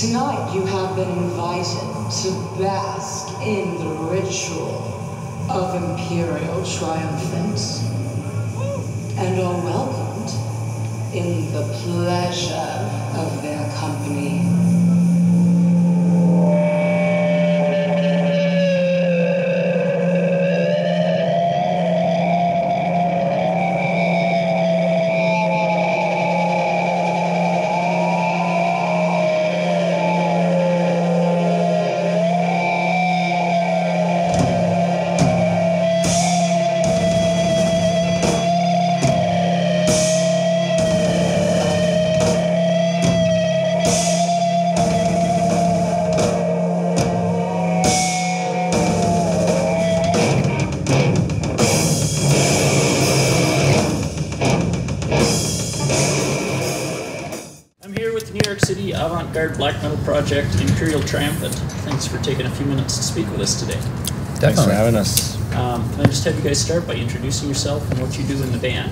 Tonight you have been invited to bask in the ritual of Imperial Triumphant, and are welcomed in the pleasure of their company. City avant-garde black metal project Imperial Triumphant. Thanks for taking a few minutes to speak with us today. Thanks for having us. Can I just have you guys start by introducing yourself and what you do in the band?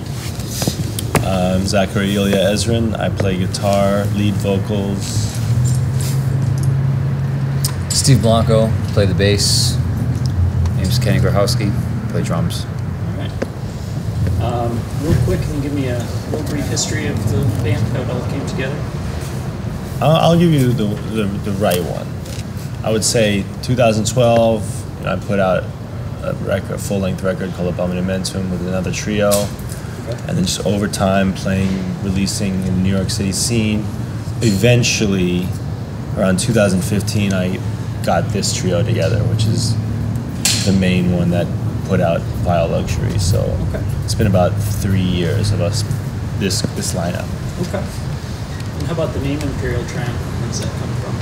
I'm Zachary Ilya Ezrin. I play guitar, lead vocals. Steve Blanco, play the bass. Name's Kenny Grahowski, play drums. All right. Real quick, can you give me a little brief history of the band, how it all came together? I'll give you the right one. I would say 2012, I put out a full-length record called Abominamentum with another trio. Okay. And then just over time releasing in the New York City scene. Eventually, around 2015, I got this trio together, which is the main one that put out Vile Luxury. So okay. It's been about 3 years of us, this lineup. Okay. And how about the name Imperial Triumphant? Where does that come from?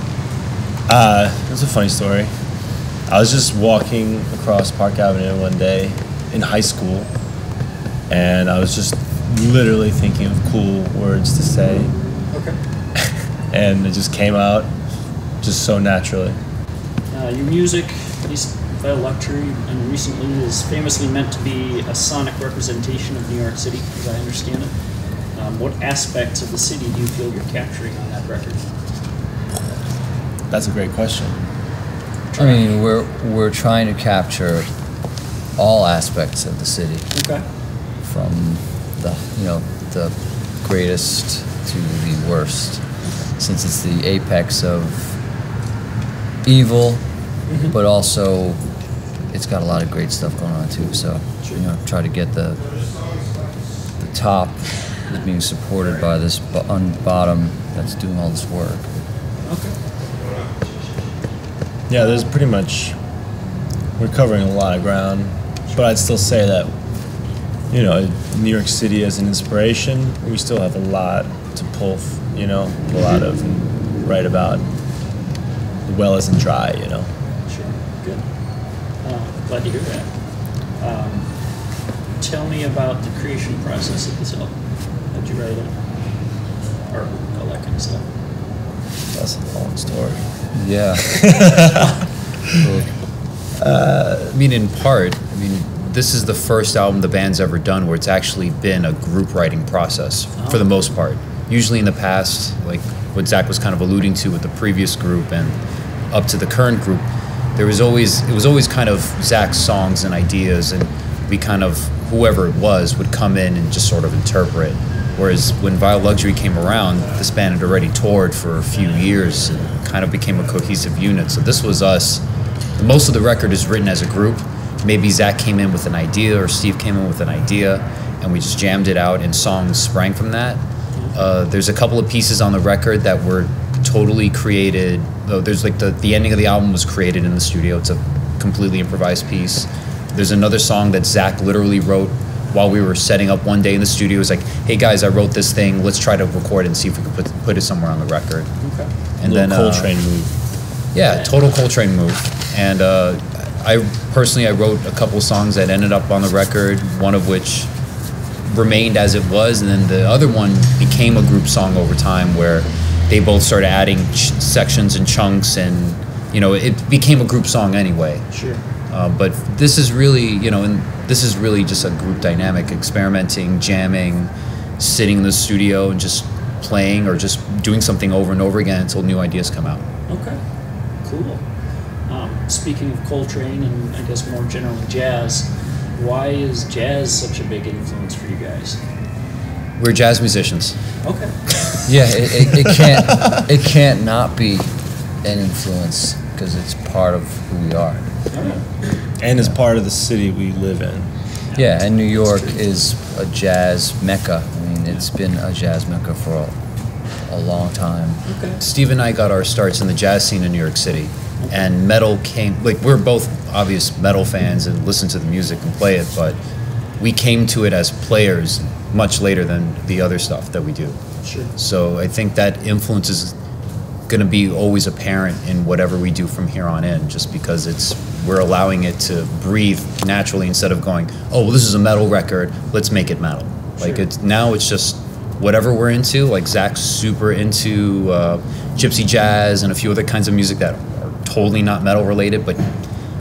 It's a funny story. I was just walking across Park Avenue one day in high school, and I was just literally thinking of cool words to say. Okay. And it just came out just so naturally. Your music, at least Vile Luxury, and recently is famously meant to be a sonic representation of New York City, as I understand it. What aspects of the city do you feel you're capturing on that record? That's a great question. I mean, we're trying to capture all aspects of the city. Okay. From the greatest to the worst, since it's the apex of evil, but also it's got a lot of great stuff going on too. So try to get the top is being supported by this bottom that's doing all this work. Okay. Yeah, there's pretty much, we're covering a lot of ground, but I'd still say that, New York City as an inspiration, we still have a lot to pull, a lot of write about. The well isn't dry, Sure, good. Glad to hear that. Tell me about the creation process of this album. How'd you write it? Artwork, all that kind of stuff. That's a long story. Yeah. In part, this is the first album the band's ever done where it's actually been a group writing process for the most part. Usually in the past, like what Zach was kind of alluding to with the previous group and up to the current group, it was always kind of Zach's songs and ideas, and we kind of, whoever it was, would come in and just sort of interpret. Whereas when Vile Luxury came around, this band had already toured for a few years and kind of became a cohesive unit. So this was us. Most of the record is written as a group. Maybe Zach came in with an idea or Steve came in with an idea, and we just jammed it out and songs sprang from that. There's a couple of pieces on the record that were totally created. There's like the ending of the album was created in the studio. It's a completely improvised piece. There's another song that Zach literally wrote while we were setting up one day in the studio. It was like, hey guys, I wrote this thing. Let's try to record it and see if we can put it somewhere on the record. Okay. And then Coltrane move. Yeah, total Coltrane move. And I wrote a couple songs that ended up on the record, one of which remained as it was, and then the other one became a group song over time where they both started adding sections and chunks, and it became a group song anyway. Sure. But this is really, this is really just a group dynamic, experimenting, jamming, sitting in the studio and just playing or just doing something over and over again until new ideas come out. Okay, cool. Speaking of Coltrane and I guess more generally jazz, why is jazz such a big influence for you guys? We're jazz musicians. Okay. Yeah, it can't not be an influence because it's part of who we are. And it's part of the city we live in. Yeah, and New York is a jazz mecca. I mean, it's been a jazz mecca for a long time. Okay. Steve and I got our starts in the jazz scene in New York City, and metal came, like, we're both obvious metal fans and listen to the music and play it, but we came to it as players much later than the other stuff that we do. Sure. So I think that influence is going to be always apparent in whatever we do from here on in, just because we're allowing it to breathe naturally instead of going, oh, well, this is a metal record, let's make it metal. Like, Sure. now it's just whatever we're into. Like, Zach's super into gypsy jazz and a few other kinds of music that are totally not metal related, but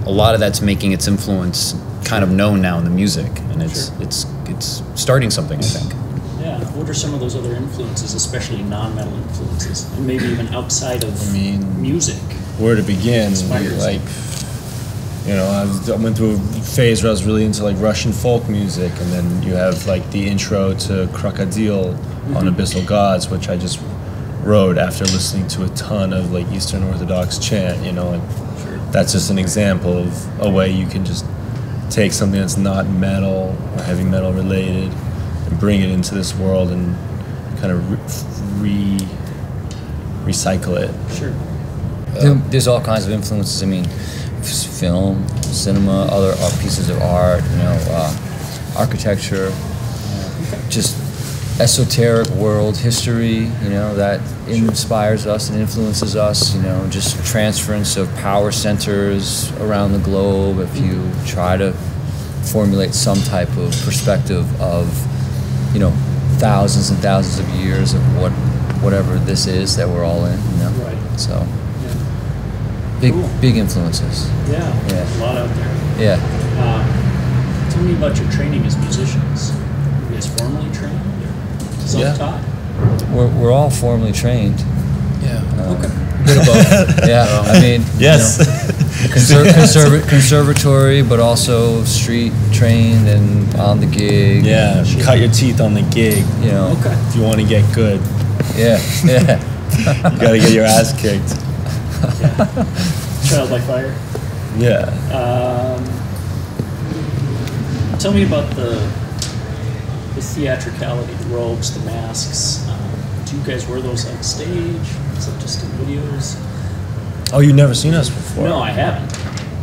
a lot of that's making its influence kind of known now in the music, and it's starting something, I think. Yeah. What are some of those other influences, especially non-metal influences, and maybe even outside of music? Where to begin? Inspires. Like, you know, I went through a phase where I was really into like Russian folk music, and then you have like the intro to Krokodil on Abyssal Gods, which I just wrote after listening to a ton of like Eastern Orthodox chant. You know, and that's just an example of a way you can just take something that's not metal or heavy metal related and bring it into this world and kind of recycle it. Sure. There's all kinds of influences. I mean, film, cinema, other pieces of art, you know, architecture, just esoteric world history, you know, that inspires us and influences us, you know, just transference of power centers around the globe. If you try to formulate some type of perspective of, you know, thousands and thousands of years of whatever this is that we're all in, you know. Right. So Yeah. Cool. big influences. Yeah. Yeah. A lot out there. Yeah. Tell me about your training as musicians. You guys formally trained or self-taught? We're all formally trained. Yeah. Okay. Bit of both. Yeah. I mean, Yes. you know, conservatory, but also street trained and on the gig. Yeah, cut your teeth on the gig. You know. Okay. If you want to get good, Yeah. Yeah. you gotta get your ass kicked. Trial by fire. Yeah. Tell me about the theatricality, the robes, the masks. Do you guys wear those on stage? Is it just in videos? Oh, you've never seen us before? No, I haven't.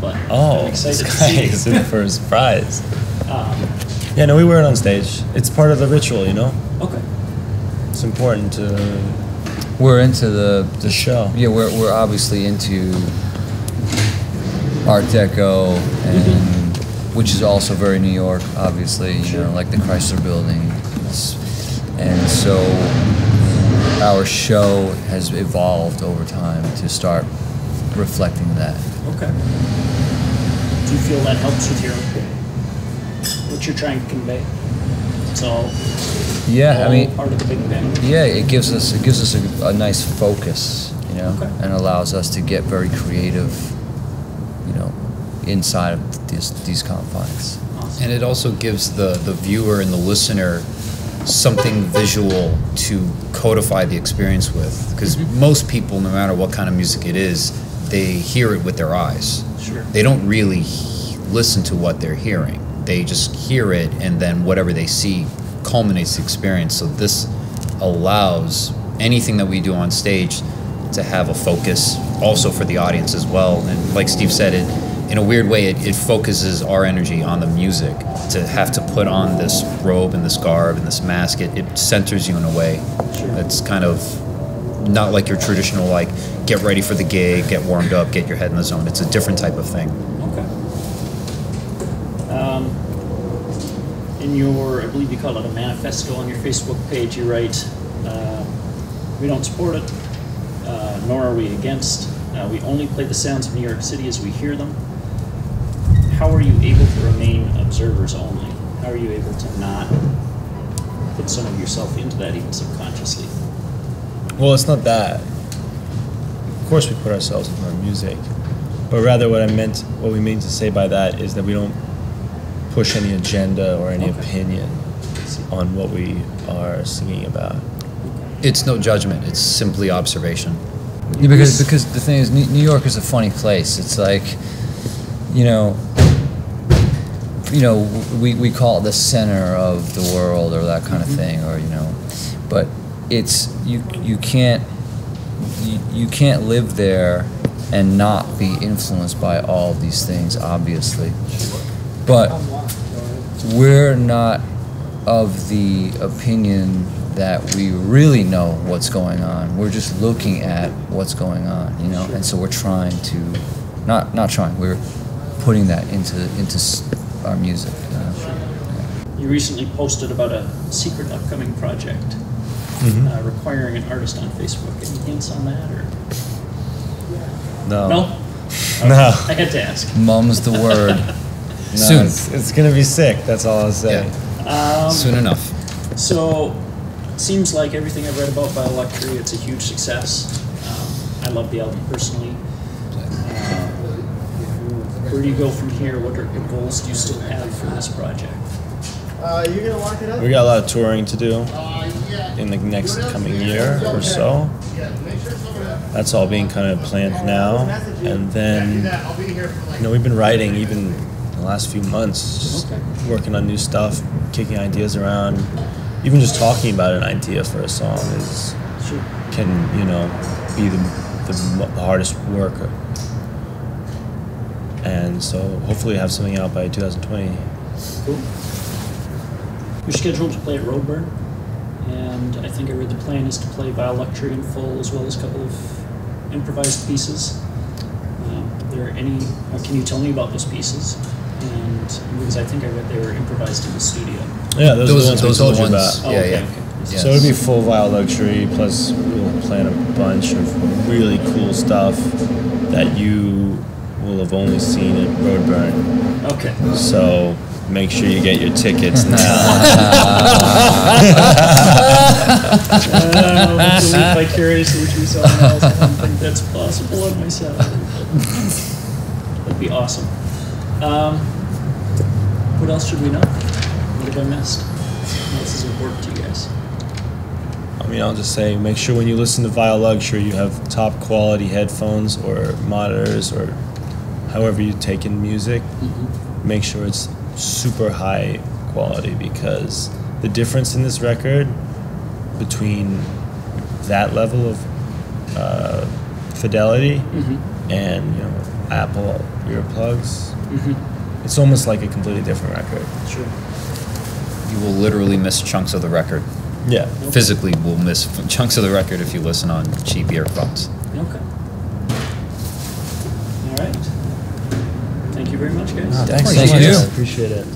But Oh, I'm excited this to guy see. is in for a surprise. Um, Yeah, no, we wear it on stage. It's part of the ritual, you know? okay. It's important to We're into the show. Yeah, we're obviously into Art Deco, and which is also very New York, obviously. You know, like the Chrysler Building, and so our show has evolved over time to start reflecting that. Okay. Do you feel that helps with what you're trying to convey? It's all Yeah, I mean, part of the big bang. yeah, it gives us a nice focus, you know, Okay. and allows us to get very creative, you know, inside of these confines. Awesome. And it also gives the viewer and the listener something visual to codify the experience with. Because most people, no matter what kind of music it is, they hear it with their eyes. Sure. They don't really listen to what they're hearing. They just hear it, and then whatever they see culminates the experience. So this allows anything that we do on stage to have a focus also for the audience as well. And like Steve said, in a weird way, it focuses our energy on the music. To have to put on this robe and this garb and this mask, it centers you in a way that's kind of not like your traditional, like, get ready for the gig, get warmed up, get your head in the zone. It's a different type of thing. Okay. In your, I believe you call it a manifesto on your Facebook page, you write, we don't support it, nor are we against. We only play the sounds of New York City as we hear them. How are you able to remain observers only? How are you able to not put some of yourself into that even subconsciously? Well, it's not that. Of course, we put ourselves in our music, but rather what we mean to say by that is that we don't push any agenda or any opinion on what we are singing about. It's no judgment. It's simply observation. Yeah, because the thing is, New York is a funny place. It's like, you know, we call it the center of the world or that kind of thing, or but it's you can't live there and not be influenced by all of these things, obviously. But we're not of the opinion that we really know what's going on. We're just looking at what's going on, and so we're trying to, not trying. We're putting that into our music. You recently posted about a secret upcoming project requiring an artist on Facebook. Any hints on that, or No. no? No. I had to ask. Mum's the word. No, Soon. it's gonna be sick. That's all I'll say. Soon enough. So, seems like everything I've read about Bioelectry, it's a huge success. I love the album personally. Where do you go from here? What goals do you still have for this project? We got a lot of touring to do in the next coming year or so. That's all being kind of planned now. And then, we've been writing even the last few months, just working on new stuff, kicking ideas around. Even just talking about an idea for a song can be the hardest work. And so hopefully have something out by 2020. Cool. You're scheduled to play at Roadburn, and I think I read the plan is to play Bioelectry in full as well as a couple of improvised pieces. Can you tell me about those pieces? And because I think I read they were improvised in the studio. Yeah, those are the ones we told you ones. about. Oh, Yeah, okay, yeah. okay. Yes. So it'll be full Bioelectry, plus we'll plan a bunch of really cool stuff that you will have only seen at Roadburn. Okay. So make sure you get your tickets now. I'll live vicariously through someone else. I don't think that's possible on my salary. That'd be awesome. What else should we know? What have I missed? What else is important to you guys? I'll just say, make sure when you listen to Bioelectry, you have top quality headphones or monitors or however you take in music. Make sure it's super high quality, because the difference in this record between that level of fidelity and Apple earplugs, it's almost like a completely different record. Sure. You will literally miss chunks of the record. Yeah. Physically, will miss chunks of the record if you listen on cheap earphones. Okay. All right. Thank you very much, guys. Thanks Thank so much. you. I appreciate it.